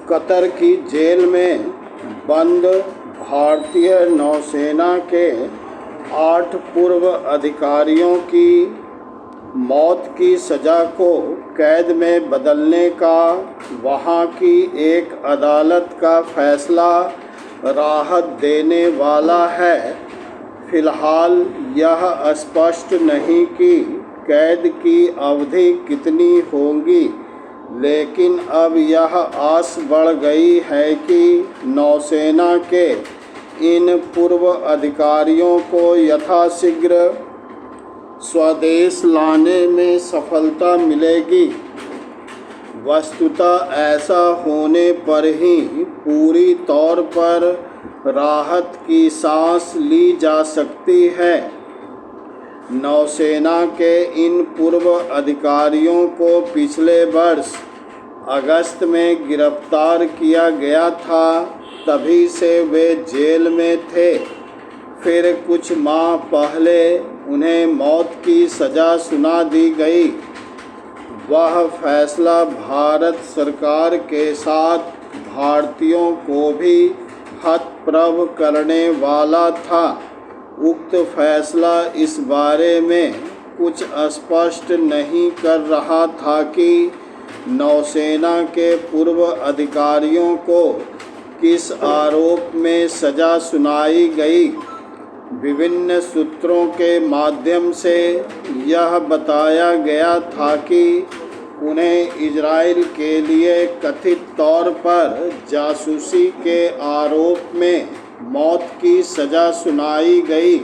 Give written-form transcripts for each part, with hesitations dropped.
Qatar की jail में बंद भारतीय नौसेना के 8 पूर्व अधिकारियों की मौत की सज़ा को कैद में बदलने का वहां की एक अदालत का फैसला राहत देने वाला है। फिलहाल यह स्पष्ट नहीं कि कैद की अवधि कितनी होगी, लेकिन अब यह आस बढ़ गई है कि नौसेना के इन पूर्व अधिकारियों को यथाशीघ्र स्वदेश लाने में सफलता मिलेगी। वस्तुतः ऐसा होने पर ही पूरी तौर पर राहत की सांस ली जा सकती है। नौसेना के इन पूर्व अधिकारियों को पिछले वर्ष अगस्त में गिरफ्तार किया गया था, तभी से वे जेल में थे। फिर कुछ माह पहले उन्हें मौत की सज़ा सुना दी गई। वह फैसला भारत सरकार के साथ भारतीयों को भी हतप्रभ करने वाला था। उक्त फैसला इस बारे में कुछ स्पष्ट नहीं कर रहा था कि नौसेना के पूर्व अधिकारियों को किस आरोप में सज़ा सुनाई गई। विभिन्न सूत्रों के माध्यम से यह बताया गया था कि उन्हें इजराइल के लिए कथित तौर पर जासूसी के आरोप में मौत की सज़ा सुनाई गई।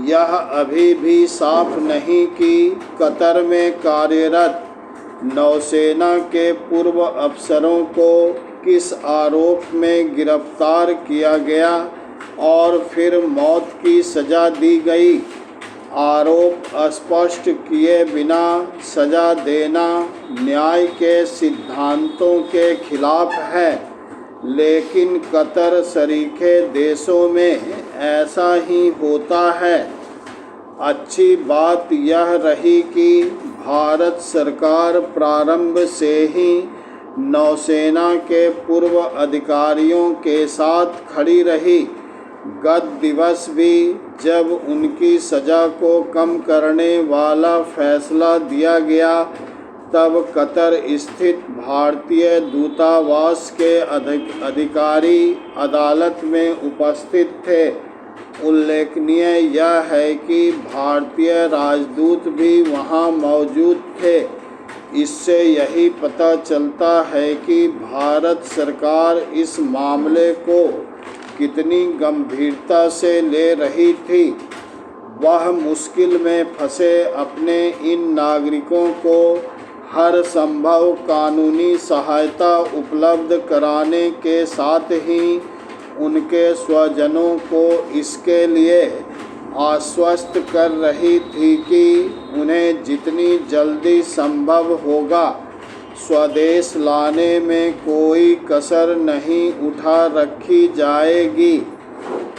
यह अभी भी साफ नहीं कि कतर में कार्यरत नौसेना के पूर्व अफसरों को किस आरोप में गिरफ्तार किया गया और फिर मौत की सज़ा दी गई। आरोप स्पष्ट किए बिना सज़ा देना न्याय के सिद्धांतों के खिलाफ है, लेकिन कतर शरीके देशों में ऐसा ही होता है। अच्छी बात यह रही कि भारत सरकार प्रारंभ से ही नौसेना के पूर्व अधिकारियों के साथ खड़ी रही। गत दिवस भी जब उनकी सज़ा को कम करने वाला फैसला दिया गया, तब कतर स्थित भारतीय दूतावास के अधिकारी अदालत में उपस्थित थे। उल्लेखनीय यह है कि भारतीय राजदूत भी वहां मौजूद थे। इससे यही पता चलता है कि भारत सरकार इस मामले को कितनी गंभीरता से ले रही थी। वह मुश्किल में फंसे अपने इन नागरिकों को हर संभव कानूनी सहायता उपलब्ध कराने के साथ ही उनके स्वजनों को इसके लिए आश्वस्त कर रही थी कि उन्हें जितनी जल्दी संभव होगा स्वदेश लाने में कोई कसर नहीं उठा रखी जाएगी।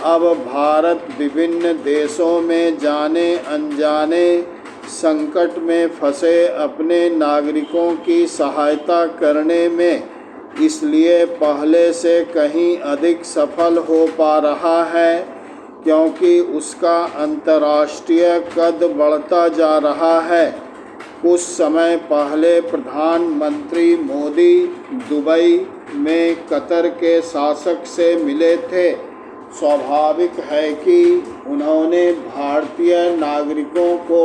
अब भारत विभिन्न देशों में जाने अनजाने संकट में फंसे अपने नागरिकों की सहायता करने में इसलिए पहले से कहीं अधिक सफल हो पा रहा है, क्योंकि उसका अंतर्राष्ट्रीय कद बढ़ता जा रहा है। कुछ समय पहले प्रधानमंत्री मोदी दुबई में कतर के शासक से मिले थे। स्वाभाविक है कि उन्होंने भारतीय नागरिकों को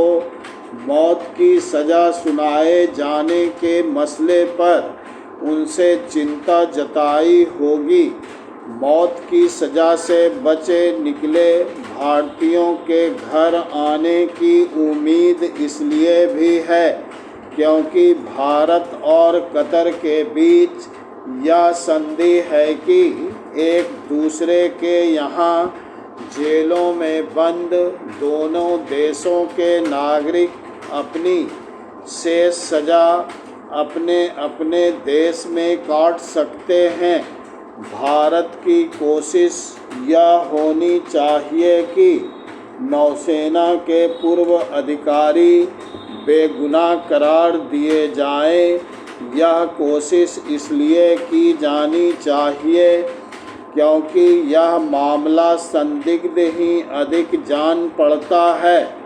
मौत की सज़ा सुनाए जाने के मसले पर उनसे चिंता जताई होगी। मौत की सज़ा से बचे निकले भारतीयों के घर आने की उम्मीद इसलिए भी है क्योंकि भारत और कतर के बीच यह संधि है कि एक दूसरे के यहाँ जेलों में बंद दोनों देशों के नागरिक अपनी शेष सज़ा अपने अपने देश में काट सकते हैं। भारत की कोशिश यह होनी चाहिए कि नौसेना के पूर्व अधिकारी बेगुनाह करार दिए जाएं यह कोशिश इसलिए की जानी चाहिए क्योंकि यह मामला संदिग्ध ही अधिक जान पड़ता है।